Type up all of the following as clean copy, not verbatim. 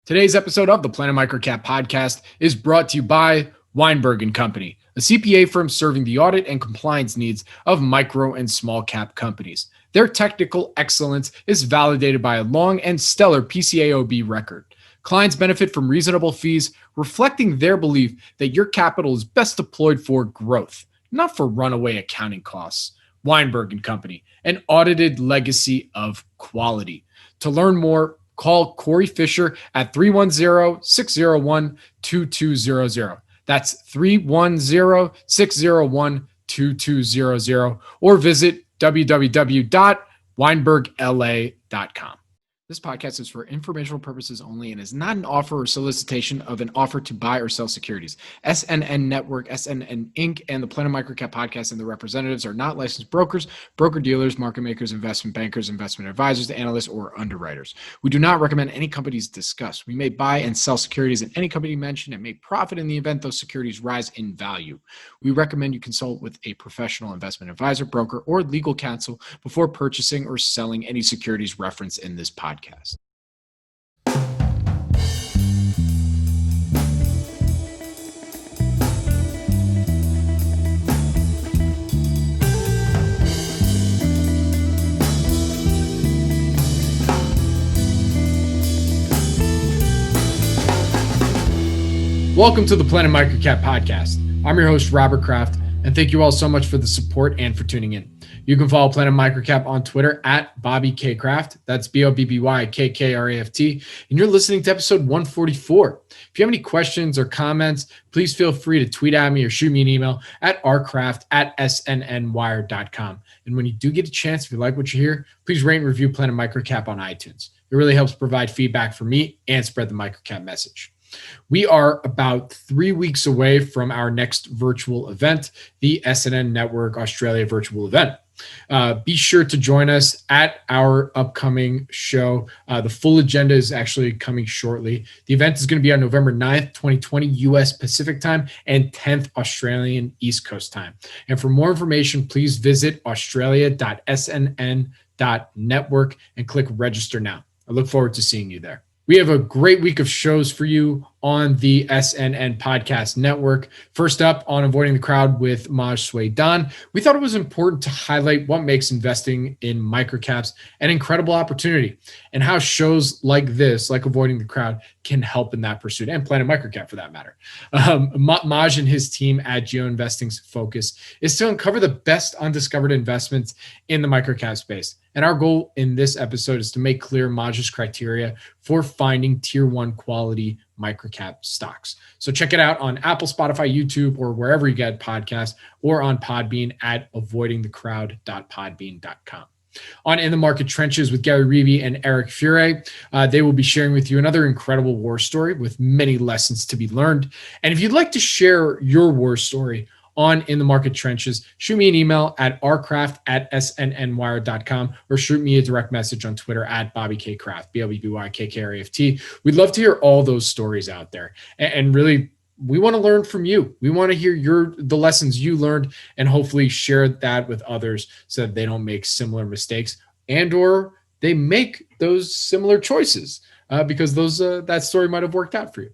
Today's episode of the Planet MicroCap Podcast is brought to you by Weinberg & Company, a CPA firm serving the audit and compliance needs of micro and small cap companies. Their technical excellence is validated by a long and stellar PCAOB record. Clients benefit from reasonable fees, reflecting their belief that your capital is best deployed for growth, not for runaway accounting costs. Weinberg & Company, an audited legacy of quality. To learn more, call Corey Fisher at 310-601-2200. That's 310-601-2200, or visit www.weinbergla.com. This podcast is for informational purposes only and is not an offer or solicitation of an offer to buy or sell securities. SNN Network, SNN Inc., and the Planet MicroCap Podcast and the representatives are not licensed brokers, broker-dealers, market makers, investment bankers, investment advisors, analysts, or underwriters. We do not recommend any companies discussed. We may buy and sell securities in any company mentioned and may profit in the event those securities rise in value. We recommend you consult with a professional investment advisor, broker, or legal counsel before purchasing or selling any securities referenced in this podcast. Welcome to the Planet MicroCap Podcast. I'm your host, Robert Kraft, and thank you all so much for the support and for tuning in. You can follow Planet MicroCap on Twitter at Bobby K. Kraft. That's BOBBYKKRAFT. And you're listening to episode 144. If you have any questions or comments, please feel free to tweet at me or shoot me an email at rkraft@snnwire.com. And when you do get a chance, if you like what you hear, please rate and review Planet MicroCap on iTunes. It really helps provide feedback for me and spread the MicroCap message. We are about 3 weeks away from our next virtual event, the SNN Network Australia virtual event. Be sure to join us at our upcoming show. The full agenda is actually coming shortly. The event is going to be on November 9th, 2020, US Pacific time, and 10th Australian East Coast time. And for more information, please visit australia.snn.network and click register now. I look forward to seeing you there. We have a great week of shows for you on the SNN Podcast Network. First up, on Avoiding the Crowd with Maj Suedan, we thought it was important to highlight what makes investing in microcaps an incredible opportunity and how shows like this, like Avoiding the Crowd, can help in that pursuit, and Planet MicroCap for that matter. Maj and his team at GeoInvesting's focus is to uncover the best undiscovered investments in the microcap space. And our goal in this episode is to make clear Maj's criteria for finding tier one quality microcap stocks. So check it out on Apple, Spotify, YouTube, or wherever you get podcasts, or on Podbean at avoidingthecrowd.podbean.com. On In the Market Trenches with Gary Reevy and Eric Fure, they will be sharing with you another incredible war story with many lessons to be learned. And if you'd like to share your war story on In the Market Trenches, shoot me an email at rkraft@snnwire.com or shoot me a direct message on Twitter at Bobby K. Kraft, BOBBYKKRAFT. We'd love to hear all those stories out there. And really, we want to learn from you. We want to hear the lessons you learned and hopefully share that with others so that they don't make similar mistakes and or they make those similar choices. Because that story might have worked out for you.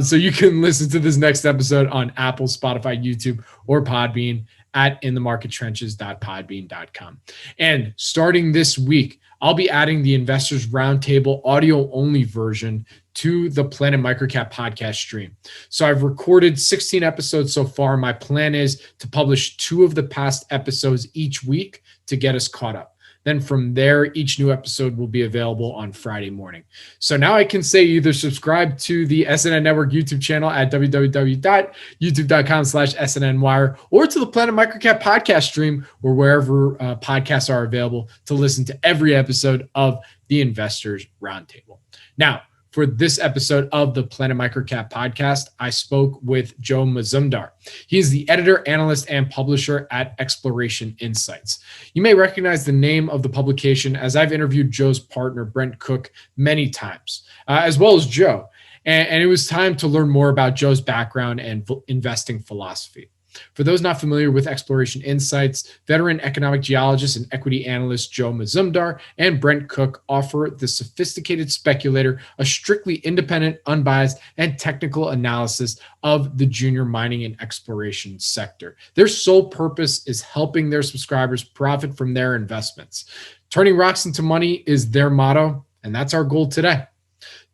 So you can listen to this next episode on Apple, Spotify, YouTube, or Podbean at inthemarkettrenches.podbean.com. And starting this week, I'll be adding the Investors Roundtable audio-only version to the Planet MicroCap podcast stream. So I've recorded 16 episodes so far. My plan is to publish 2 of the past episodes each week to get us caught up. Then from there, each new episode will be available on Friday morning. So now I can say either subscribe to the SNN Network YouTube channel at www.youtube.com/SNNwire or to the Planet MicroCap podcast stream or wherever podcasts are available to listen to every episode of the Investors Roundtable. Now, for this episode of the Planet MicroCap Podcast, I spoke with Joe Mazumdar. He is the editor, analyst, and publisher at Exploration Insights. You may recognize the name of the publication as I've interviewed Joe's partner, Brent Cook, many times, as well as Joe. And it was time to learn more about Joe's background and investing philosophy. For those not familiar with Exploration Insights, veteran economic geologist and equity analyst Joe Mazumdar and Brent Cook offer the sophisticated speculator a strictly independent, unbiased, and technical analysis of the junior mining and exploration sector. Their sole purpose is helping their subscribers profit from their investments. Turning rocks into money is their motto, and that's our goal today.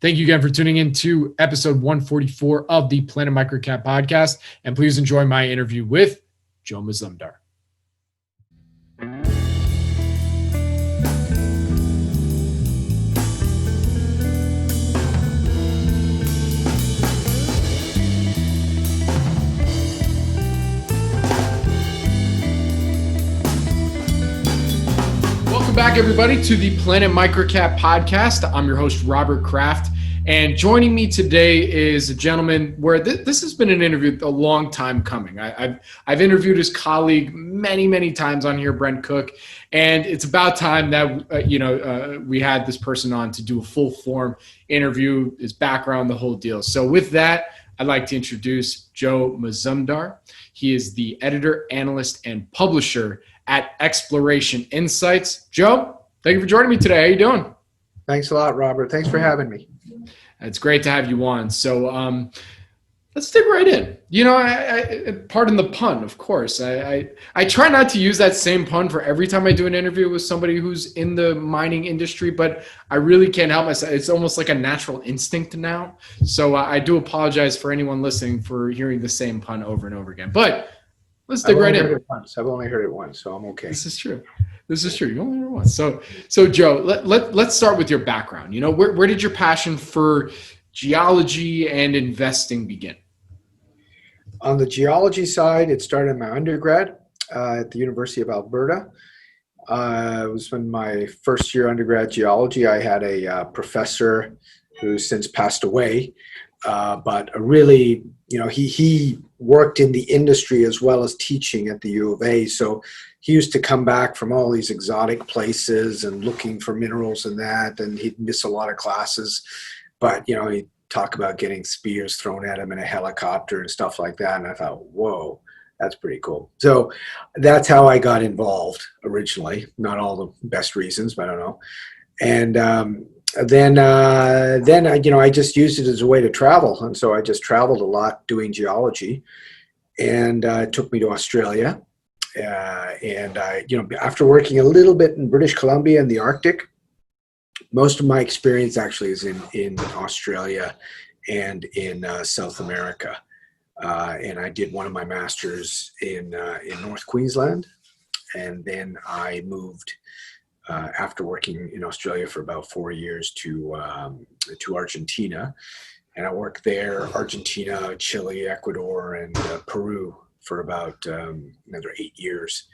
Thank you again for tuning in to episode 144 of the Planet MicroCap Podcast, and please enjoy my interview with Joe Mazumdar. Welcome back, everybody, to the Planet MicroCap Podcast. I'm your host, Robert Kraft. And joining me today is a gentleman where this has been an interview a long time coming. I've interviewed his colleague many times on here, Brent Cook, and it's about time that we had this person on to do a full form interview, his background, the whole deal. So with that, I'd like to introduce Joe Mazumdar. He is the editor, analyst, and publisher at Exploration Insights. Joe, thank you for joining me today. How you doing? Thanks a lot, Robert. Thanks for having me. It's great to have you on. So let's dig right in. I pardon the pun, of course. I try not to use that same pun for every time I do an interview with somebody who's in the mining industry, but I really can't help myself. It's almost like a natural instinct now. So I do apologize for anyone listening for hearing the same pun over and over again. But let's dig right in. I've only heard it once, so I'm okay. This is true. You only heard it once. So Joe, let's start with your background. Where did your passion for geology and investing begin? On the geology side, it started in my undergrad at the University of Alberta. It was in my first year undergrad geology. I had a professor who's since passed away, but really, he worked in the industry as well as teaching at the U of A. So he used to come back from all these exotic places and looking for minerals and that, and he'd miss a lot of classes. But, he'd talk about getting spears thrown at him in a helicopter and stuff like that. And I thought, whoa, that's pretty cool. So that's how I got involved originally. Not all the best reasons, but I don't know. And then I just used it as a way to travel. And so I just traveled a lot doing geology, and it took me to Australia. After working a little bit in British Columbia and the Arctic, most of my experience actually is in Australia and in South America. And I did one of my masters in North Queensland, and then I moved after working in Australia for about 4 years to Argentina, and I worked there, Argentina, Chile, Ecuador, and Peru for about another 8 years.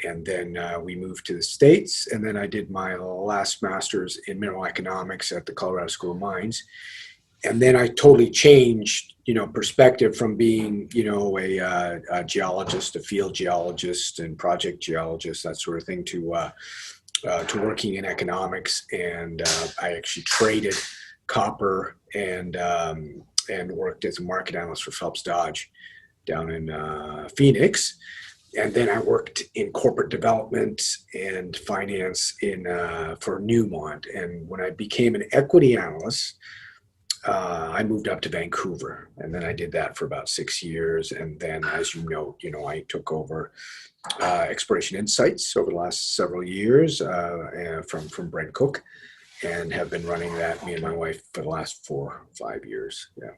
And then we moved to the States, and then I did my last master's in mineral economics at the Colorado School of Mines. And then I totally changed, perspective from being, a geologist, a field geologist and project geologist, that sort of thing, to working in economics. And I actually traded copper and worked as a market analyst for Phelps Dodge down in Phoenix. And then I worked in corporate development and finance for Newmont. And when I became an equity analyst, I moved up to Vancouver, and then I did that for about 6 years. And then, as you know, I took over Exploration Insights over the last several years from Brent Cook, and have been running that, me and my wife, for the last 4 or 5 years. Yeah.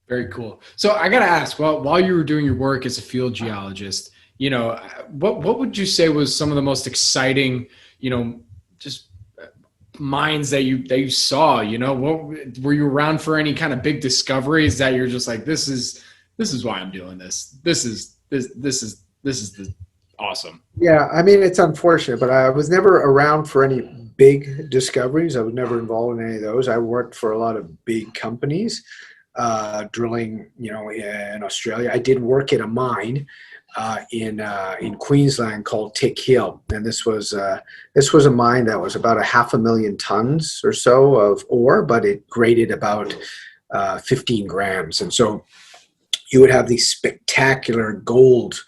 Very cool. So I got to ask, while you were doing your work as a field geologist, what would you say was some of the most exciting, just mines that you saw? What were you around for any kind of big discoveries that you're just like, this is why I'm doing this. This is the awesome. Yeah, I mean, it's unfortunate, but I was never around for any big discoveries. I was never involved in any of those. I worked for a lot of big companies, drilling, in Australia. I did work at a mine in Queensland called Tick Hill, and this was a mine that was about 500,000 tons or so of ore, but it graded about 15 grams. And so you would have these spectacular gold,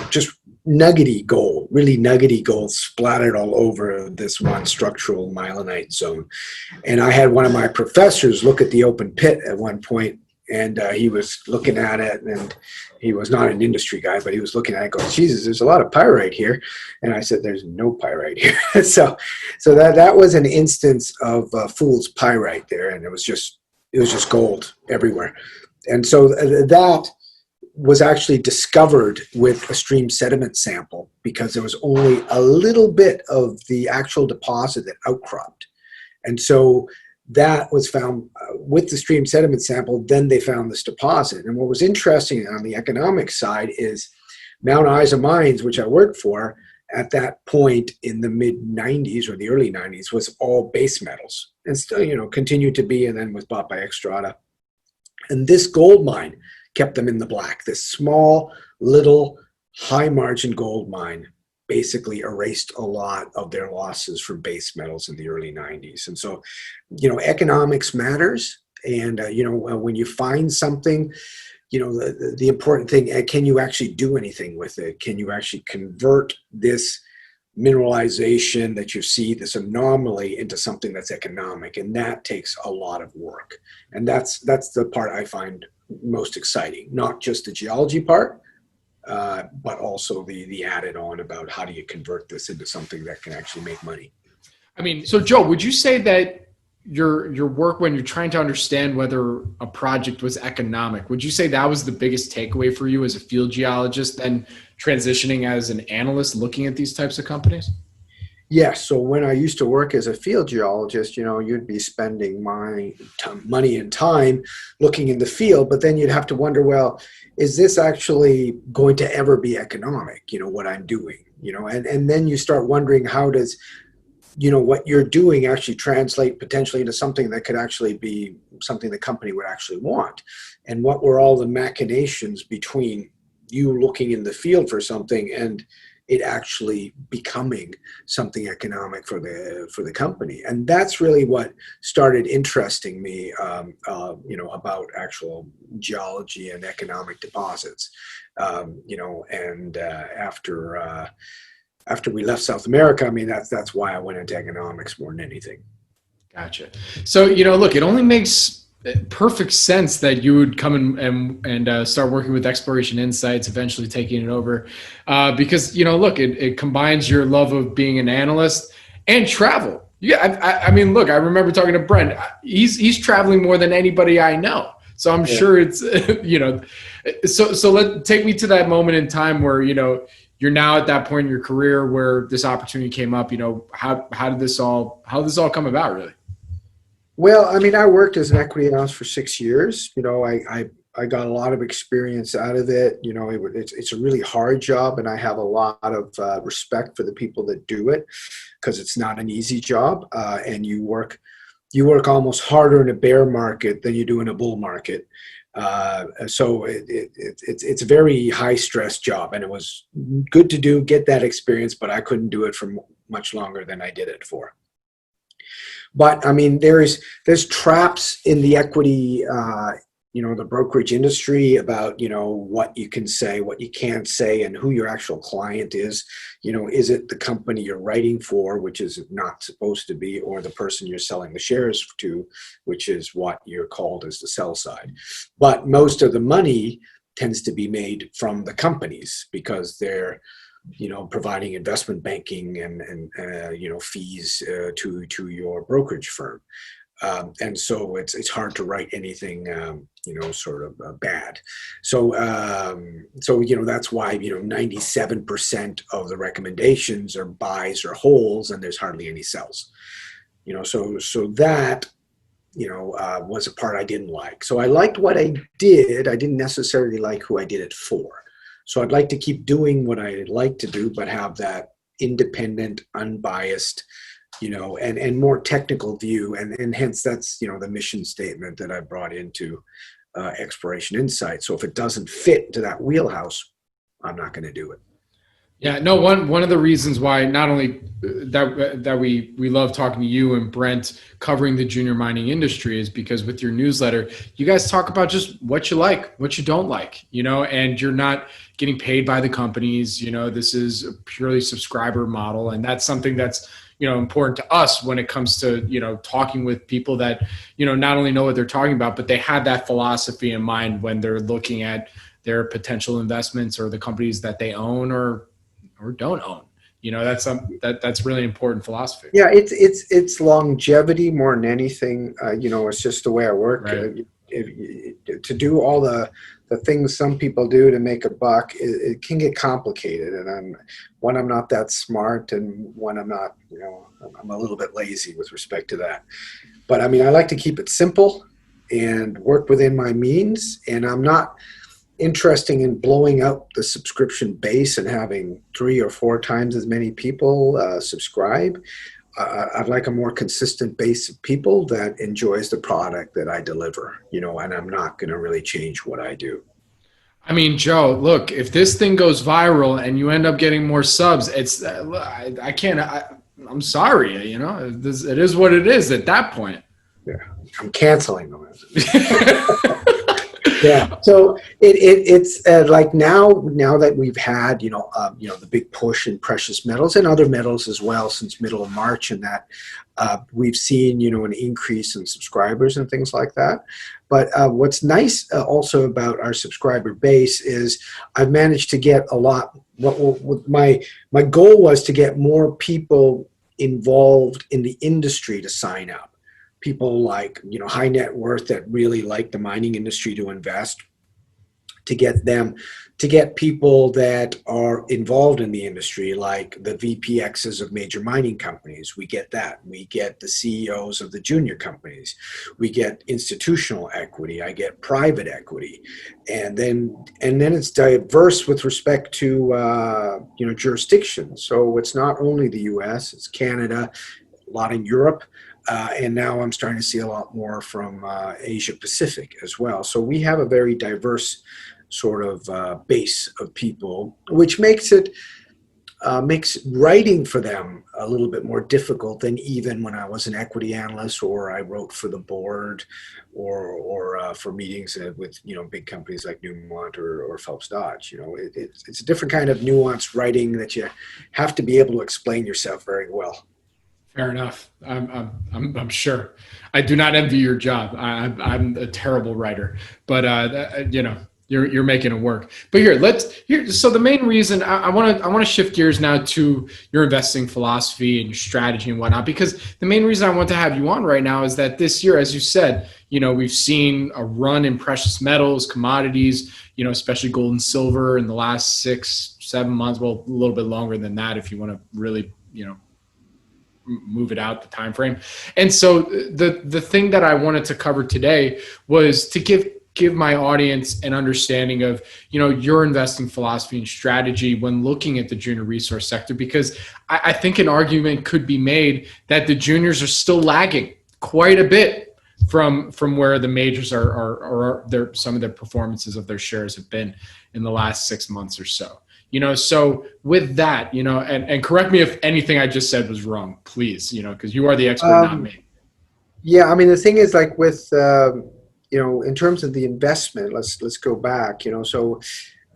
just nuggety gold, really nuggety gold splattered all over this one structural myelinite zone. And I had one of my professors look at the open pit at one point, and he was looking at it, and he was not an industry guy, but he was looking at it going, Jesus, there's a lot of pyrite here. And I said, there's no pyrite here. so that was an instance of fool's pyrite there, and it was just gold everywhere. And so that was actually discovered with a stream sediment sample, because there was only a little bit of the actual deposit that outcropped. And so that was found with the stream sediment sample. Then they found this deposit. And what was interesting on the economic side is Mount Isa Mines, which I worked for at that point in the mid 90s or the early 90s, was all base metals, and still, continued to be, and then was bought by Xstrata. And this gold mine kept them in the black. This small, little, high margin gold mine basically erased a lot of their losses from base metals in the early 90s. And so, economics matters. And, when you find something, the important thing, can you actually do anything with it? Can you actually convert this mineralization that you see, this anomaly, into something that's economic? And that takes a lot of work. And that's the part I find most exciting, not just the geology part, but also the added on about how do you convert this into something that can actually make money. I mean, so Joe, would you say that your work when you're trying to understand whether a project was economic, would you say that was the biggest takeaway for you as a field geologist, then transitioning as an analyst looking at these types of companies? Yes. So when I used to work as a field geologist, you'd be spending my money and time looking in the field, but then you'd have to wonder, well, is this actually going to ever be economic, what I'm doing, and then you start wondering, how does, what you're doing actually translate potentially into something that could actually be something the company would actually want? And what were all the machinations between you looking in the field for something and it actually becoming something economic for the company? And that's really what started interesting me, about actual geology and economic deposits. After we left South America, I mean, that's why I went into economics more than anything. Gotcha. So, look, it only makes perfect sense that you would come and start working with Exploration Insights, eventually taking it over, because look, it combines your love of being an analyst and travel. Yeah, I mean, look, I remember talking to Brent. He's traveling more than anybody I know, so I'm sure it's So take me to that moment in time where you're now at that point in your career where this opportunity came up. How did this all come about, really? Well, I mean, I worked as an equity analyst for 6 years. I got a lot of experience out of it. It's a really hard job, and I have a lot of respect for the people that do it, because it's not an easy job, and you work almost harder in a bear market than you do in a bull market. So it's a very high stress job, and it was good to get that experience, but I couldn't do it for much longer than I did it for. But I mean, there's traps in the equity, the brokerage industry about, what you can say, what you can't say, and who your actual client is. Is it the company you're writing for, which is not supposed to be, or the person you're selling the shares to, which is what you're called as the sell side. But most of the money tends to be made from the companies, because they're providing investment banking and fees to your brokerage firm. And so it's hard to write anything, bad. So that's why, 97% of the recommendations are buys or holds, and there's hardly any sells. So that, was a part I didn't like. So I liked what I did. I didn't necessarily like who I did it for. So I'd like to keep doing what I like to do, but have that independent, unbiased, and more technical view. And hence that's, the mission statement that I brought into Exploration Insight. So if it doesn't fit into that wheelhouse, I'm not going to do it. Yeah, no, one of the reasons why not only that we love talking to you and Brent covering the junior mining industry is because with your newsletter, you guys talk about just what you like, what you don't like, and you're not getting paid by the companies. This is a purely subscriber model, and that's something that's important to us when it comes to talking with people that not only know what they're talking about, but they have that philosophy in mind when they're looking at their potential investments or the companies that they own or don't own. That's really important philosophy. Yeah, it's longevity more than anything. It's just the way I work. Right. To do all the things some people do to make a buck, it can get complicated. And I'm not that smart, and when I'm not, I'm a little bit lazy with respect to that. But I like to keep it simple and work within my means. And I'm not interesting in blowing out the subscription base and having 3 or 4 times as many people subscribe. I'd like a more consistent base of people that enjoys the product that I deliver, and I'm not going to really change what I do. Joe, look, if this thing goes viral and you end up getting more subs, I can't, I'm sorry, it is what it is at that point. Yeah, I'm canceling them. Yeah. So it's like now that we've had the big push in precious metals and other metals as well since middle of March, and that we've seen an increase in subscribers and things like that. But what's nice also about our subscriber base is I've managed to get a lot. What my goal was to get more people involved in the industry to sign up. People like, high net worth that really like the mining industry to invest, to get people that are involved in the industry, like the VPXs of major mining companies. We get that. We get the CEOs of the junior companies. We get institutional equity. I get private equity. And then it's diverse with respect to, jurisdiction. So it's not only the US, it's Canada, a lot in Europe. And now I'm starting to see a lot more from Asia Pacific as well. So we have a very diverse sort of base of people, which makes writing for them a little bit more difficult than even when I was an equity analyst or I wrote for the board or for meetings with big companies like Newmont or Phelps Dodge. It's a different kind of nuanced writing that you have to be able to explain yourself very well. Fair enough. I'm sure. I do not envy your job. I'm a terrible writer, but you're making it work. But so the main reason I want to shift gears now to your investing philosophy and your strategy and whatnot, because the main reason I want to have you on right now is that this year, as you said, we've seen a run in precious metals, commodities, especially gold and silver in the last 6-7 months. Well, a little bit longer than that if you want to really, move it out the time frame. And so the thing that I wanted to cover today was to give my audience an understanding of your investing philosophy and strategy when looking at the junior resource sector, because I think an argument could be made that the juniors are still lagging quite a bit from where the majors are some of the performances of their shares have been in the last 6 months or so. So with that, and correct me if anything I just said was wrong, please, because you are the expert, not me. Yeah, the thing is, like with, in terms of the investment, let's go back, so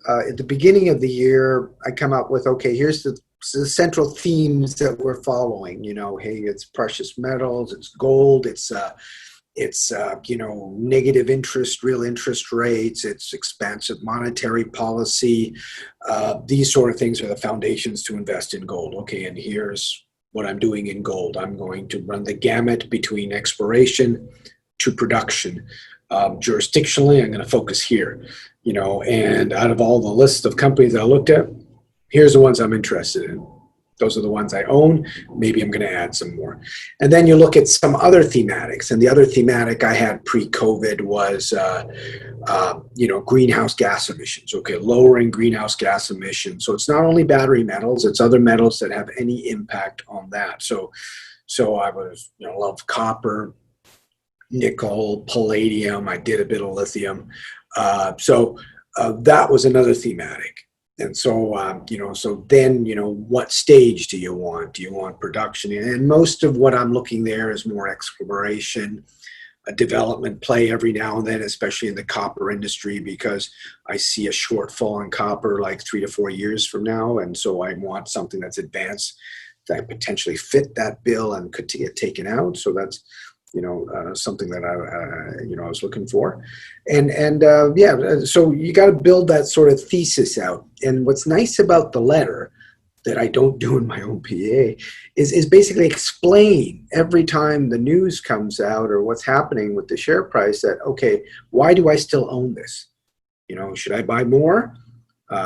at the beginning of the year, I come up with, okay, here's the central themes that we're following, hey, it's precious metals, it's gold, it's negative interest, real interest rates, it's expansive monetary policy. These sort of things are the foundations to invest in gold. Okay, and here's what I'm doing in gold. I'm going to run the gamut between exploration to production. Jurisdictionally, I'm going to focus here, and out of all the list of companies that I looked at, here's the ones I'm interested in. Those are the ones I own. Maybe I'm going to add some more. And then you look at some other thematics. And the other thematic I had pre-COVID was, greenhouse gas emissions. Okay, lowering greenhouse gas emissions. So it's not only battery metals, it's other metals that have any impact on that. So I was, love copper, nickel, palladium. I did a bit of lithium. So that was another thematic. And so, so then, what stage do you want? Do you want production? And most of what I'm looking there is more exploration, a development play every now and then, especially in the copper industry, because I see a shortfall in copper like 3 to 4 years from now. And so I want something that's advanced that potentially fit that bill and could get taken out. So that's, something that I was looking for. So you got to build that sort of thesis out. And what's nice about the letter that I don't do in my own PA is basically explain every time the news comes out or what's happening with the share price that, okay, why do I still own this? Should I buy more?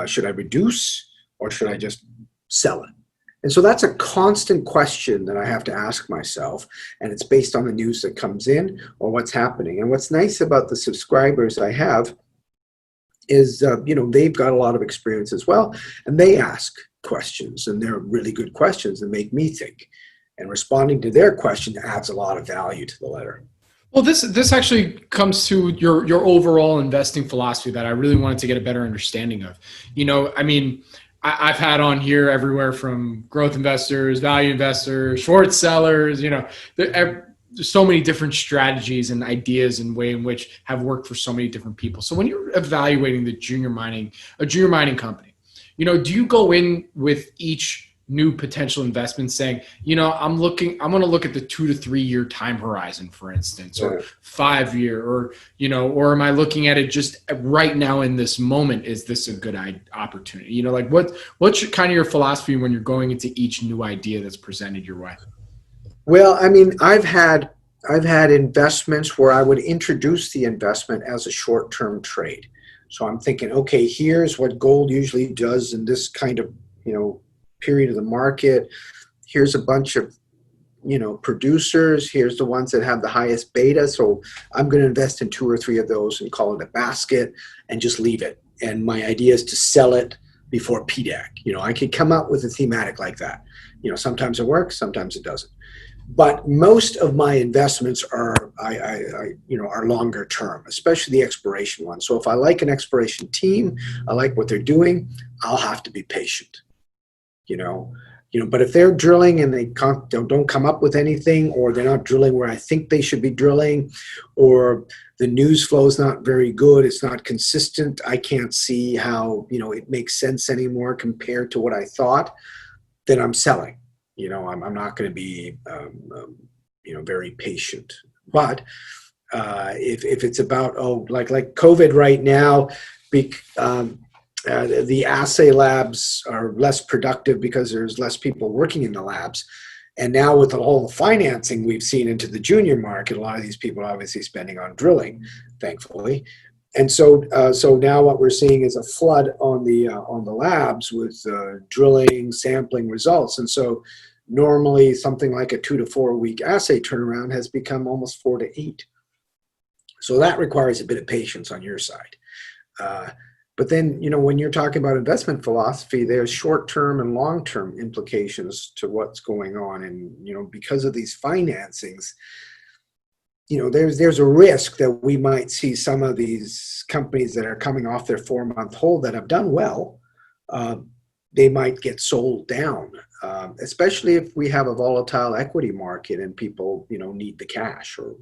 Should I reduce? Or should I just sell it? And so that's a constant question that I have to ask myself, and it's based on the news that comes in or what's happening. And what's nice about the subscribers I have is, they've got a lot of experience as well, and they ask questions, and they're really good questions that make me think. And responding to their question adds a lot of value to the letter. Well, this actually comes to your overall investing philosophy that I really wanted to get a better understanding of. I've had on here everywhere from growth investors, value investors, short sellers, there's so many different strategies and ideas and way in which have worked for so many different people. So when you're evaluating a junior mining company, do you go in with each new potential investment saying, I'm going to look at the 2 to 3 year time horizon, for instance, or 5 year, or am I looking at it just right now in this moment? Is this a good opportunity? What's kind of your philosophy when you're going into each new idea that's presented your way? Well, I've had investments where I would introduce the investment as a short-term trade. So I'm thinking, okay, here's what gold usually does in this kind of, period of the market. Here's a bunch of, producers. Here's the ones that have the highest beta. So I'm going to invest in 2 or 3 of those and call it a basket and just leave it. And my idea is to sell it before PDAC. I could come up with a thematic like that. Sometimes it works, sometimes it doesn't. But most of my investments are longer term, especially the exploration ones. So if I like an exploration team, I like what they're doing, I'll have to be patient. But if they're drilling and they don't come up with anything, or they're not drilling where I think they should be drilling, or the news flow is not very good, it's not consistent, I can't see how, it makes sense anymore compared to what I thought, then I'm selling. I'm not going to be, very patient. But if it's about, like COVID right now, the assay labs are less productive because there's less people working in the labs. And now with the whole financing we've seen into the junior market, a lot of these people are obviously spending on drilling, thankfully. And so now what we're seeing is a flood on the labs with drilling, sampling results. And so normally something like a 2 to 4 week assay turnaround has become almost 4 to 8. So that requires a bit of patience on your side. But then, when you're talking about investment philosophy, there's short-term and long-term implications to what's going on. And, because of these financings, there's a risk that we might see some of these companies that are coming off their 4-month hold that have done well, they might get sold down, especially if we have a volatile equity market and people, need the cash or,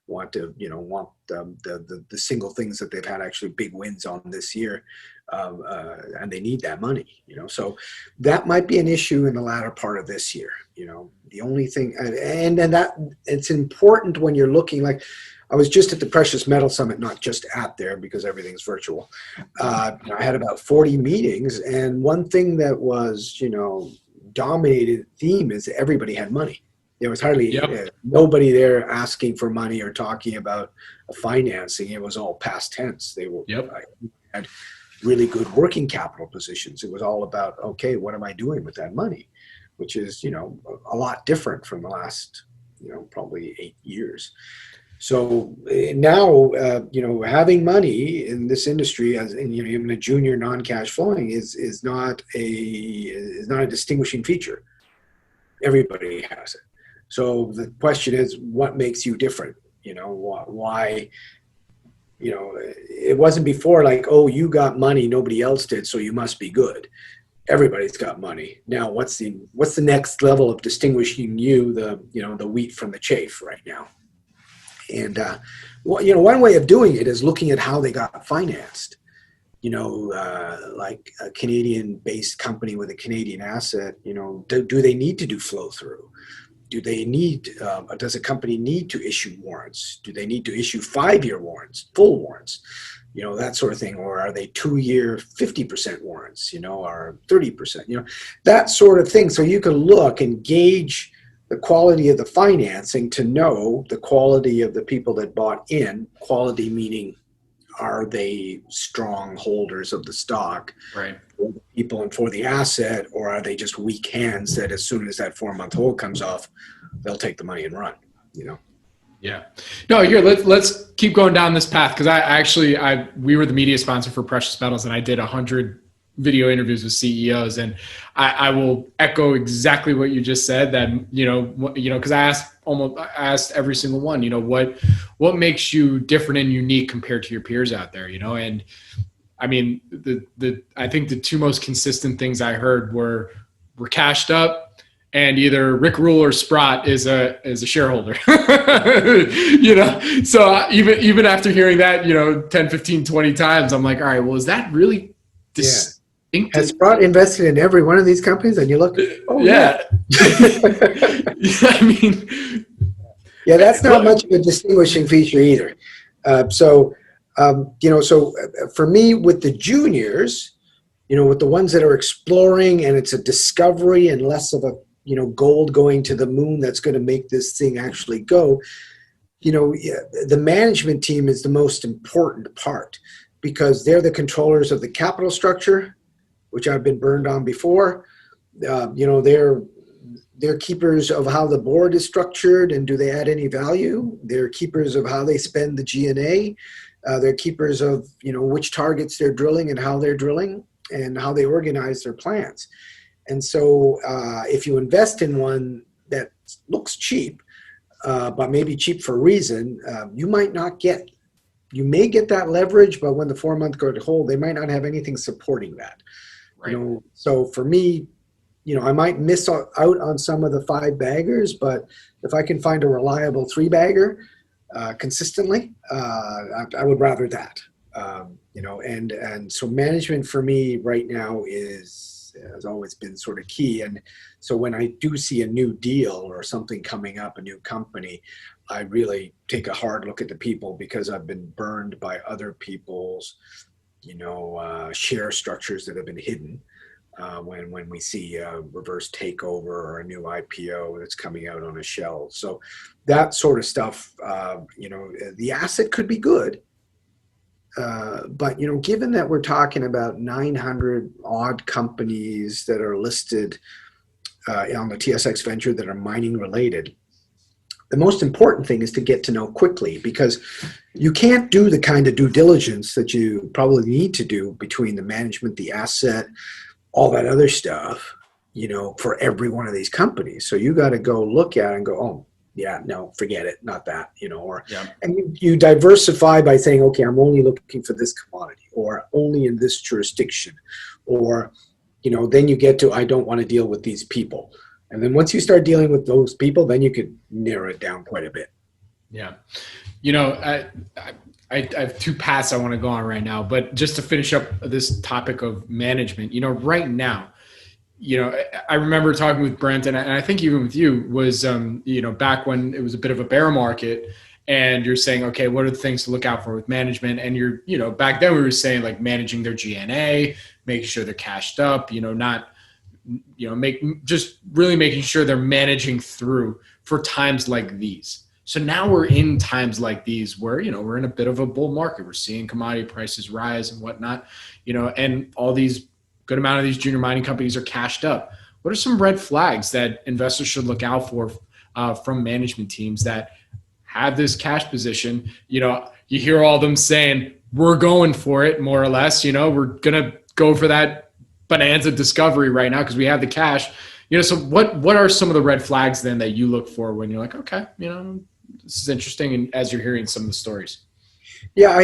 want the single things that they've had actually big wins on this year, and they need that money, So that might be an issue in the latter part of this year, The only thing, and that it's important when you're looking, like I was just at the Precious Metal Summit, not just at there because everything's virtual. I had about 40 meetings, and one thing that was, dominated theme is everybody had money. There was hardly nobody there asking for money or talking about financing. It was all past tense. They were had really good working capital positions. It was all about, okay, what am I doing with that money? Which is, a lot different from the last, probably 8 years. So now, having money in this industry, as in, even a junior non-cash flowing, is not a distinguishing feature. Everybody has it. So the question is, what makes you different? Why it wasn't before like, oh, you got money, nobody else did, so you must be good. Everybody's got money. Now, what's the next level of distinguishing the wheat from the chaff right now? And one way of doing it is looking at how they got financed. Like a Canadian-based company with a Canadian asset, do they need to do flow through? Do they need? Does a company need to issue warrants? Do they need to issue 5-year warrants, full warrants? That sort of thing. Or are they 2-year 50% warrants, or 30%, that sort of thing. So you can look and gauge the quality of the financing to know the quality of the people that bought in. Quality meaning, are they strong holders of the stock, right, for the people and for the asset, or are they just weak hands that as soon as that 4-month hold comes off, they'll take the money and run, Yeah. No, here, let's keep going down this path, because we were the media sponsor for Precious Metals, and I did 100 video interviews with CEOs, and I will echo exactly what you just said, that because I asked every single one, what makes you different and unique compared to your peers out there, and I mean, I think the two most consistent things I heard were we're cashed up, and either Rick Rule or Sprott is a shareholder. So even after hearing that 10, 15, 20 times, I'm like, all right, well, is that really distinctive? Has Sprott invested in every one of these companies? And you look, oh yeah. I mean, yeah, that's not much of a distinguishing feature either. So for me, with the juniors, with the ones that are exploring and it's a discovery and less of a gold going to the moon that's going to make this thing actually go, the management team is the most important part, because they're the controllers of the capital structure, which I've been burned on before. They're keepers of how the board is structured and do they add any value. They're keepers of how they spend the G&A. They're keepers of which targets they're drilling and how they're drilling and how they organize their plans. And so if you invest in one that looks cheap, but maybe cheap for a reason, you may get that leverage, but when the 4-month go to hold, they might not have anything supporting that. Right. So for me, I might miss out on some of the 5 baggers, but if I can find a reliable 3-bagger consistently, I would rather that. And so management for me right now has always been sort of key. And so when I do see a new deal or something coming up, a new company, I really take a hard look at the people, because I've been burned by other people's, share structures that have been hidden. When we see a reverse takeover or a new IPO that's coming out on a shelf. So that sort of stuff, the asset could be good. But, given that we're talking about 900 odd companies that are listed on the TSX Venture that are mining related, the most important thing is to get to know quickly, because you can't do the kind of due diligence that you probably need to do between the management, the asset, all that other stuff, for every one of these companies. So you got to go look at it and go, oh, yeah, no, forget it, not that, and you diversify by saying, okay, I'm only looking for this commodity, or only in this jurisdiction, or, then you get to, I don't want to deal with these people. And then once you start dealing with those people, then you could narrow it down quite a bit. Yeah. I have 2 paths I want to go on right now, but just to finish up this topic of management, right now, I remember talking with Brent, and I think even with you, was, back when it was a bit of a bear market, and you're saying, okay, what are the things to look out for with management? And you're, back then we were saying like managing their G&A, making sure they're cashed up, not, just really making sure they're managing through for times like these. So now we're in times like these where, we're in a bit of a bull market. We're seeing commodity prices rise and whatnot, and all these good amount of these junior mining companies are cashed up. What are some red flags that investors should look out for from management teams that have this cash position? You hear all them saying, we're going for it, more or less, we're going to go for that bonanza discovery right now because we have the cash. So what are some of the red flags then that you look for when you're like, okay, this is interesting, and as you're hearing some of the stories? Yeah,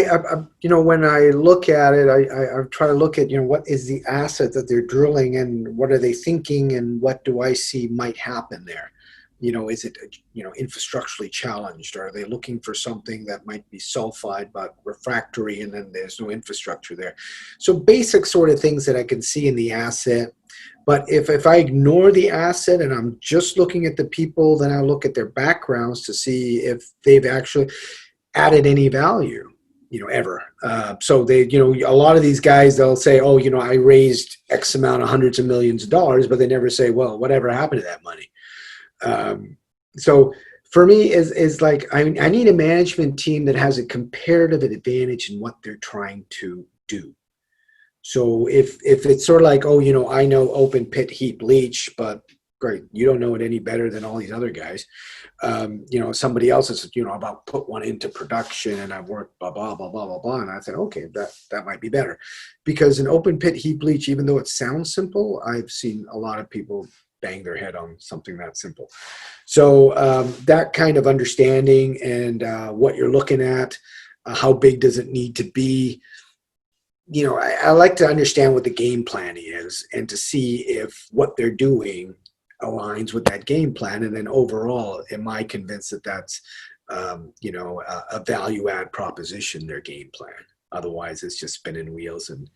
when I look at it, I try to look at, what is the asset that they're drilling and what are they thinking and what do I see might happen there? Is it, infrastructurally challenged? Are they looking for something that might be sulfide but refractory and then there's no infrastructure there? So basic sort of things that I can see in the asset. But if I ignore the asset and I'm just looking at the people, then I look at their backgrounds to see if they've actually added any value, ever. So they, a lot of these guys, they'll say, oh, I raised X amount of hundreds of millions of dollars, but they never say, well, whatever happened to that money? So for me is like, I need a management team that has a comparative advantage in what they're trying to do. So if it's sort of like, oh, I know open pit heap leach, but great, you don't know it any better than all these other guys. Somebody else is, about put one into production and I've worked blah, blah, blah, blah, blah, blah. And I said, okay, that might be better. Because an open pit heap leach, even though it sounds simple, I've seen a lot of people bang their head on something that simple. So that kind of understanding and what you're looking at, how big does it need to be? I like to understand what the game plan is and to see if what they're doing aligns with that game plan. And then overall, am I convinced that that's, a value add proposition, their game plan? Otherwise, it's just spinning wheels and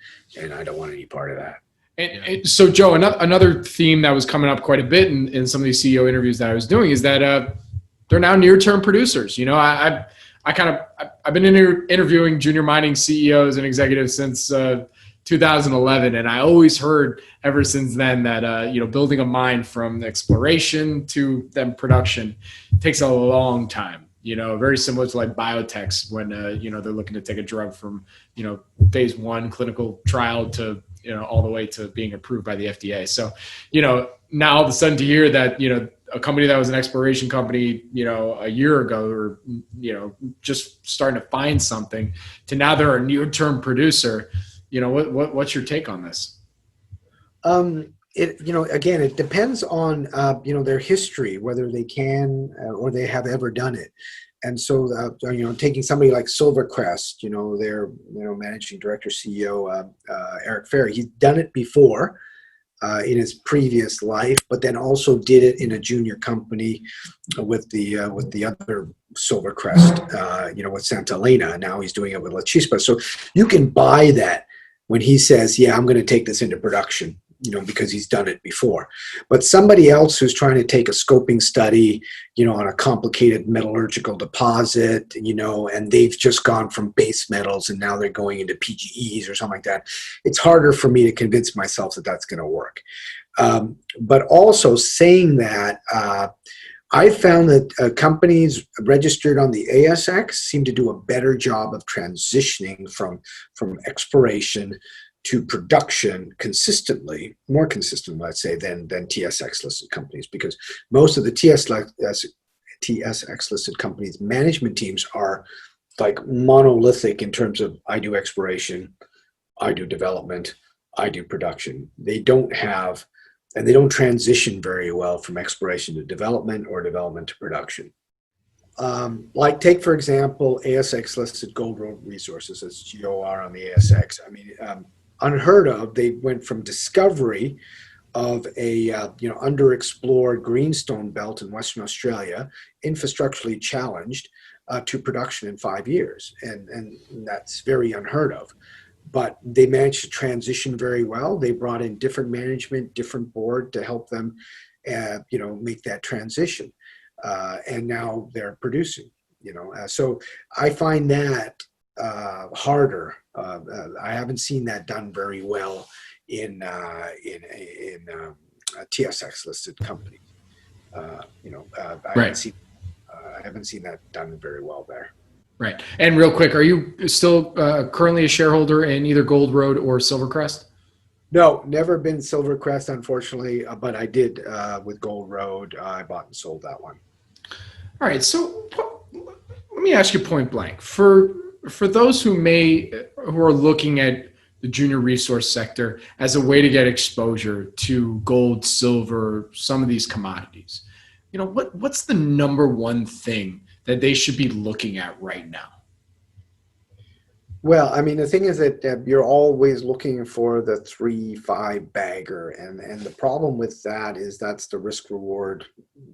I don't want any part of that. And so, Joe, another theme that was coming up quite a bit in some of these CEO interviews that I was doing is that they're now near-term producers. I've been interviewing junior mining CEOs and executives since 2011, and I always heard ever since then that building a mine from exploration to then production takes a long time. Very similar to like biotechs when they're looking to take a drug from phase 1 clinical trial to all the way to being approved by the FDA. So now all of a sudden to hear that a company that was an exploration company, a year ago, or, just starting to find something, to now they're a near-term producer. What's your take on this? Again, it depends on, their history, whether they can or they have ever done it. And so, taking somebody like Silvercrest, their, managing director, CEO, Eric Ferry, he's done it before. In his previous life, but then also did it in a junior company with the other Silvercrest, with Santa Elena. Now he's doing it with La Chispa. So you can buy that when he says, yeah, I'm going to take this into production, because he's done it before. But somebody else who's trying to take a scoping study, on a complicated metallurgical deposit, and they've just gone from base metals and now they're going into PGEs or something like that, it's harder for me to convince myself that that's going to work. But also saying that, I found that companies registered on the ASX seem to do a better job of transitioning from exploration to production consistently, more consistent, let's say, than TSX listed companies, because most of the TSX listed companies management teams are like monolithic in terms of I do exploration, I do development, I do production. They don't transition very well from exploration to development or development to production. Like take, for example, ASX listed Gold Road Resources, as GOR on the ASX. Unheard of. They went from discovery of a underexplored greenstone belt in Western Australia, infrastructurally challenged, to production in 5 years, and that's very unheard of. But they managed to transition very well. They brought in different management, different board to help them, make that transition, and now they're producing. So I find that harder. I haven't seen that done very well in TSX listed companies. I haven't seen that done very well there. Right. And real quick, are you still currently a shareholder in either Gold Road or Silvercrest? No, never been Silvercrest, unfortunately, but I did with Gold Road. I bought and sold that one. All right. So let me ask you point blank. For those who are looking at the junior resource sector as a way to get exposure to gold, silver, some of these commodities, what's the number one thing that they should be looking at right now? Well, I mean, the thing is that you're always looking for the 3-5 bagger, and the problem with that is that's the risk reward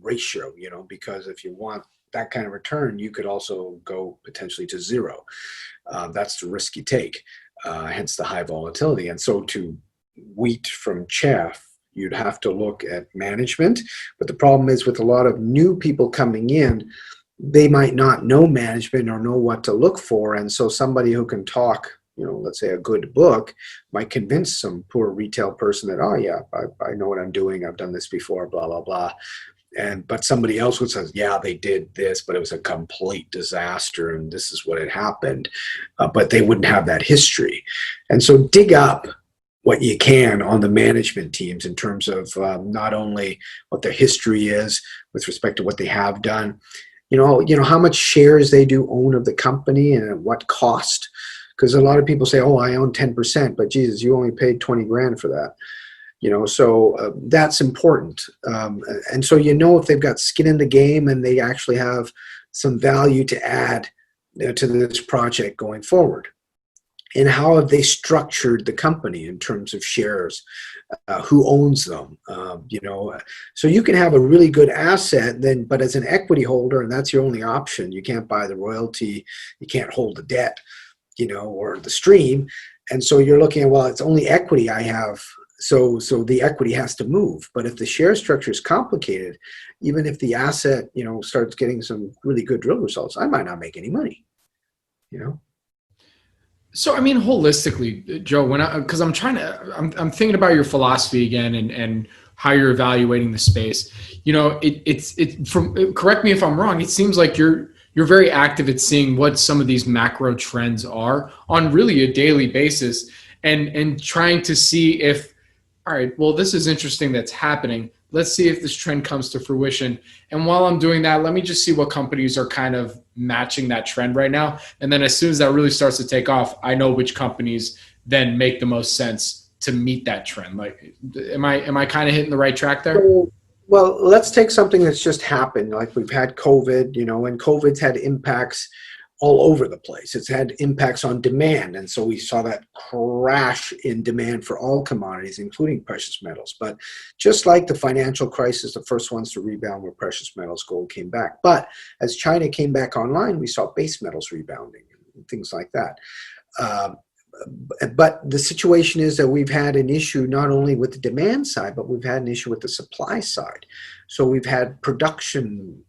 ratio, because if you want that kind of return, you could also go potentially to zero. That's the risk you take, hence the high volatility. And so to wheat from chaff, you'd have to look at management. But the problem is with a lot of new people coming in, they might not know management or know what to look for. And so somebody who can talk, let's say a good book, might convince some poor retail person that, oh yeah, I know what I'm doing. I've done this before, blah, blah, blah. But somebody else would say, yeah, they did this, but it was a complete disaster and this is what had happened. But they wouldn't have that history. And so dig up what you can on the management teams in terms of not only what their history is with respect to what they have done, how much shares they do own of the company and at what cost. Because a lot of people say, oh, I own 10%, but Jesus, you only paid 20 grand for that. So that's important. And so, if they've got skin in the game and they actually have some value to add to this project going forward. And how have they structured the company in terms of shares? Who owns them? So you can have a really good asset then, but as an equity holder, and that's your only option, you can't buy the royalty, you can't hold the debt, or the stream. And so you're looking at, well, it's only equity I have. So the equity has to move. But if the share structure is complicated, even if the asset, starts getting some really good drill results, I might not make any money, So, I mean, holistically, Joe, because I'm thinking about your philosophy again and how you're evaluating the space. Correct me if I'm wrong. It seems like you're very active at seeing what some of these macro trends are on really a daily basis and trying to see if, all right, well, this is interesting that's happening. Let's see if this trend comes to fruition. And while I'm doing that, let me just see what companies are kind of matching that trend right now. And then as soon as that really starts to take off, I know which companies then make the most sense to meet that trend. Like, am I kind of hitting the right track there? Well, let's take something that's just happened. Like we've had COVID, and COVID's had impacts all over the place. It's had impacts on demand. And so we saw that crash in demand for all commodities, including precious metals. But just like the financial crisis, the first ones to rebound were precious metals, gold came back. But as China came back online, we saw base metals rebounding and things like that. But the situation is that we've had an issue not only with the demand side, but we've had an issue with the supply side. So we've had production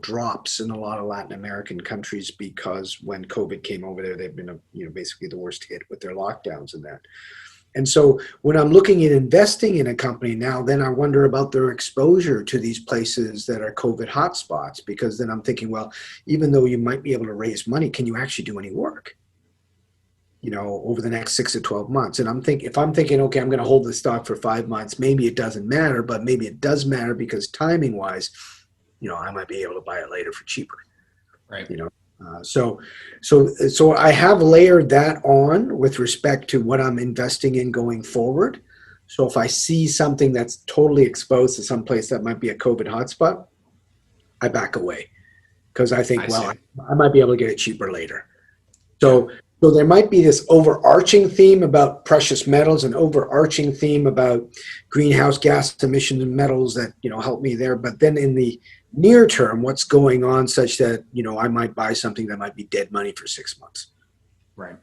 drops in a lot of Latin American countries because when COVID came over there, they've been, basically the worst hit with their lockdowns and that. And so when I'm looking at investing in a company now, then I wonder about their exposure to these places that are COVID hotspots, because then I'm thinking, well, even though you might be able to raise money, can you actually do any work, over the next 6 to 12 months? And if I'm thinking, okay, I'm going to hold the stock for 5 months, maybe it doesn't matter, but maybe it does matter because timing wise, I might be able to buy it later for cheaper. Right. So I have layered that on with respect to what I'm investing in going forward. So if I see something that's totally exposed to some place that might be a COVID hotspot, I back away because I think, I might be able to get it cheaper later. So there might be this overarching theme about precious metals, an overarching theme about greenhouse gas emissions and metals that, help me there. But then in the near term, what's going on such that, I might buy something that might be dead money for 6 months. Right.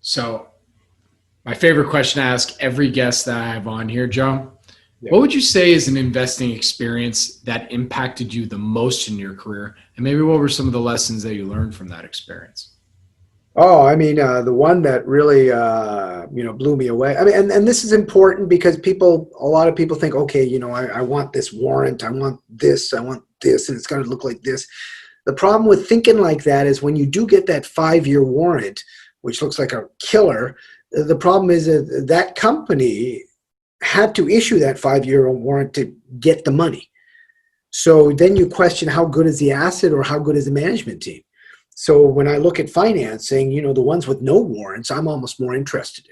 So my favorite question to ask every guest that I have on here, Joe, what would you say is an investing experience that impacted you the most in your career? And maybe what were some of the lessons that you learned from that experience? Oh, I mean, the one that really, blew me away. I mean, and this is important because a lot of people think, okay, I want this warrant, I want this, and it's got to look like this. The problem with thinking like that is when you do get that 5-year warrant, which looks like a killer, the problem is that company had to issue that 5-year warrant to get the money. So then you question how good is the asset or how good is the management team. So when I look at financing, the ones with no warrants, I'm almost more interested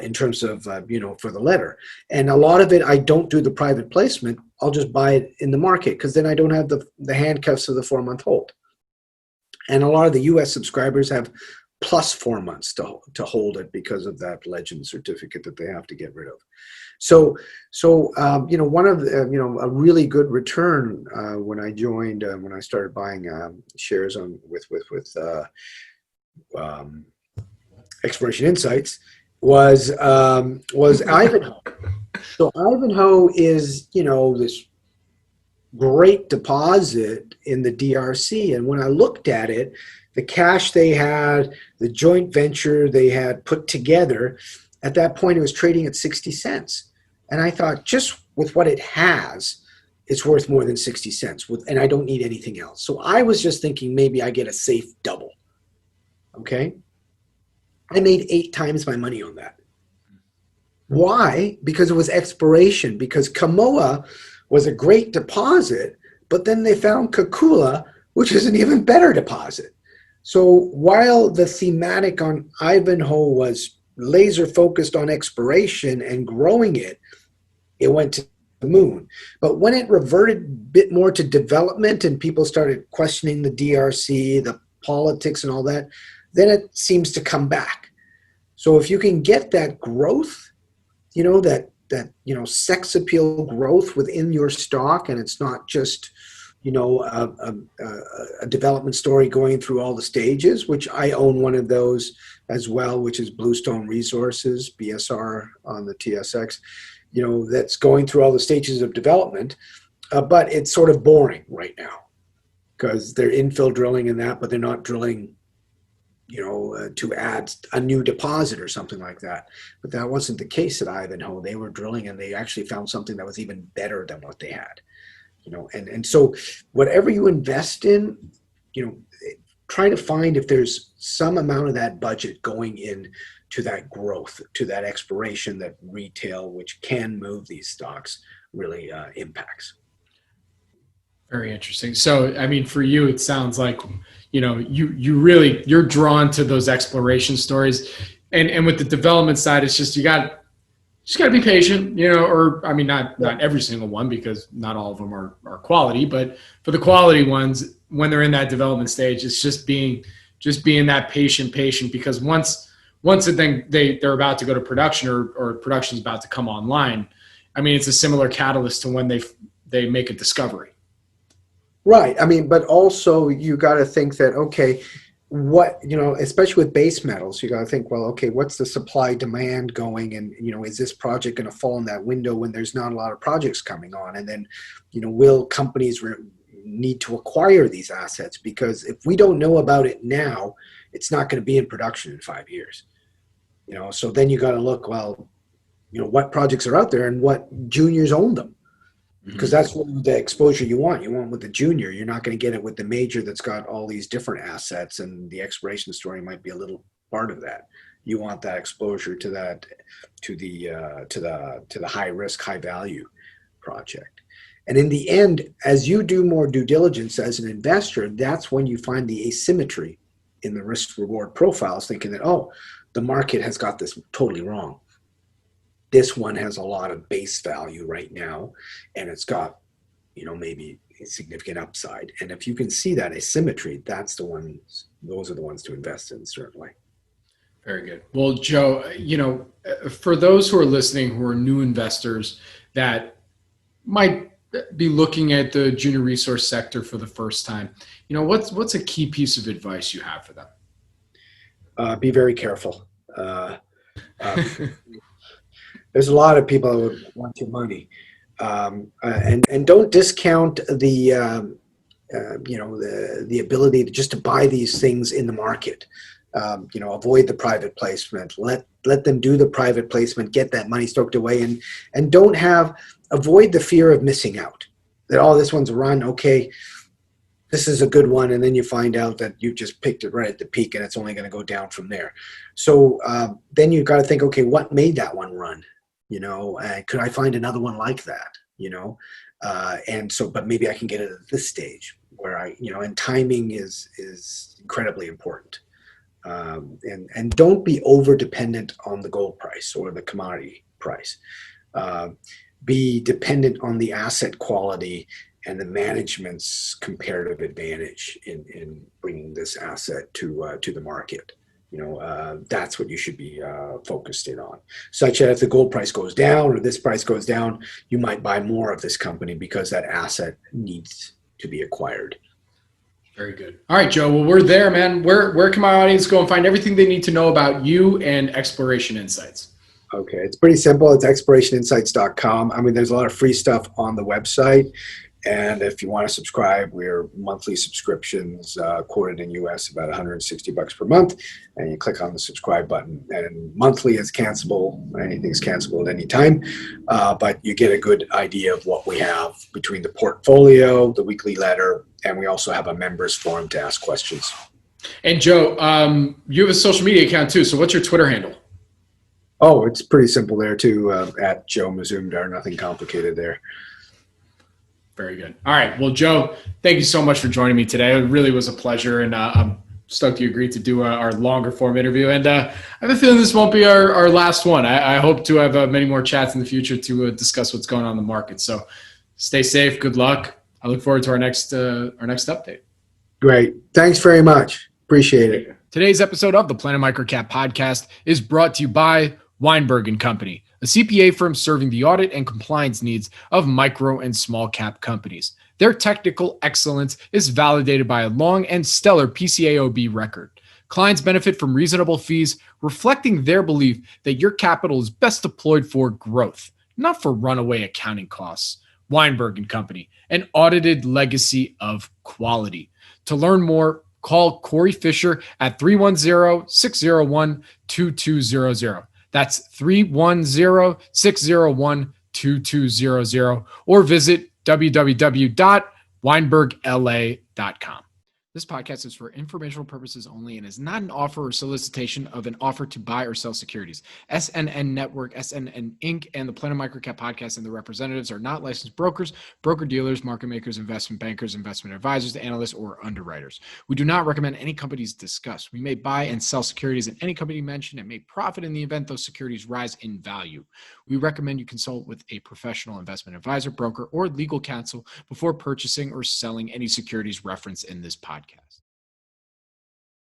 in terms of, for the letter. And a lot of it, I don't do the private placement. I'll just buy it in the market because then I don't have the handcuffs of the 4-month hold. And a lot of the U.S. subscribers have plus 4 months to hold it because of that legend certificate that they have to get rid of. So one of the, a really good return when I joined, when I started buying shares with Exploration Insights was Ivanhoe. So Ivanhoe is, this great deposit in the DRC. And when I looked at it, the cash they had, the joint venture they had put together, at that point it was trading at 60 cents. And I thought, just with what it has, it's worth more than 60 cents, and I don't need anything else. So I was just thinking maybe I get a safe double. Okay? I made 8 times my money on that. Why? Because it was exploration, because Kamoa was a great deposit, but then they found Kakula, which is an even better deposit. So while the thematic on Ivanhoe was laser focused on exploration and growing it, it went to the moon. But when it reverted a bit more to development and people started questioning the DRC, the politics and all that, then it seems to come back. So if you can get that growth, that sex appeal growth within your stock, and it's not just a development story going through all the stages, which I own one of those as well, which is Bluestone Resources, BSR on the TSX, that's going through all the stages of development, but it's sort of boring right now because they're infill drilling in that, but they're not drilling to add a new deposit or something like that. But that wasn't the case at Ivanhoe. They were drilling and they actually found something that was even better than what they had. And so whatever you invest in, try to find if there's some amount of that budget going in to that growth, to that exploration, that retail, which can move these stocks, really impacts. Very interesting. So, I mean, for you, it sounds like, you're drawn to those exploration stories, and with the development side, it's just, you got to be patient, not every single one, because not all of them are quality, but for the quality ones, when they're in that development stage, it's just being that patient, because once they're about to go to production or production's about to come online, I mean, it's a similar catalyst to when they make a discovery. Right. I mean, but also you got to think that, okay, what, especially with base metals, you got to think, well, okay, what's the supply demand going? And, is this project going to fall in that window when there's not a lot of projects coming on? And then, will companies need to acquire these assets? Because if we don't know about it now, it's not going to be in production in 5 years. So then you got to look, well, what projects are out there and what juniors own them. Because that's the exposure you want. You want with the junior. You're not going to get it with the major that's got all these different assets, and the exploration story might be a little part of that. You want that exposure to that, to the high risk, high value project. And in the end, as you do more due diligence as an investor, that's when you find the asymmetry in the risk reward profiles, thinking that, oh, the market has got this totally wrong. This one has a lot of base value right now, and it's got, maybe a significant upside. And if you can see that asymmetry, those are the ones to invest in, certainly. Very good. Well, Joe, for those who are listening, who are new investors that might be looking at the junior resource sector for the first time, what's a key piece of advice you have for them? Be very careful. There's a lot of people who would want your money, and don't discount the ability to buy these things in the market. Avoid the private placement. Let them do the private placement. Get that money stoked away, and avoid the fear of missing out. That this one's a run. Okay, this is a good one, and then you find out that you just picked it right at the peak, and it's only going to go down from there. So then you've got to think, okay, what made that one run? Could I find another one like that? But maybe I can get it at this stage where and timing is incredibly important. And don't be over dependent on the gold price or the commodity price. Be dependent on the asset quality and the management's comparative advantage in bringing this asset to the market. that's what you should be focused in on. Such that if the gold price goes down or this price goes down, you might buy more of this company because that asset needs to be acquired. Very good. All right, Joe. Well, we're there, man. Where can my audience go and find everything they need to know about you and Exploration Insights? Okay, it's pretty simple. It's explorationinsights.com. I mean, there's a lot of free stuff on the website. And if you want to subscribe, we're monthly subscriptions, quoted in US about $160 per month. And you click on the subscribe button. And monthly is cancelable. Anything's cancelable at any time. But you get a good idea of what we have between the portfolio, the weekly letter, and we also have a members forum to ask questions. And Joe, you have a social media account too. So what's your Twitter handle? Oh, it's pretty simple there too, at Joe Mazumdar. Nothing complicated there. Very good. All right. Well, Joe, thank you so much for joining me today. It really was a pleasure, and I'm stoked you agreed to do our longer form interview. And I have a feeling this won't be our last one. I hope to have many more chats in the future to discuss what's going on in the market. So stay safe. Good luck. I look forward to our next update. Great. Thanks very much. Appreciate it. Today's episode of the Planet MicroCap Podcast is brought to you by Weinberg & Company, a CPA firm serving the audit and compliance needs of micro and small cap companies. Their technical excellence is validated by a long and stellar PCAOB record. Clients benefit from reasonable fees, reflecting their belief that your capital is best deployed for growth, not for runaway accounting costs. Weinberg & Company, an audited legacy of quality. To learn more, call Corey Fisher at 310-601-2200. That's 310-601-2200, or visit www.weinbergla.com. This podcast is for informational purposes only and is not an offer or solicitation of an offer to buy or sell securities. SNN Network, SNN Inc., and the Planet MicroCap Podcast and the representatives are not licensed brokers, broker-dealers, market makers, investment bankers, investment advisors, analysts, or underwriters. We do not recommend any companies discussed. We may buy and sell securities in any company mentioned and may profit in the event those securities rise in value. We recommend you consult with a professional investment advisor, broker, or legal counsel before purchasing or selling any securities referenced in this podcast.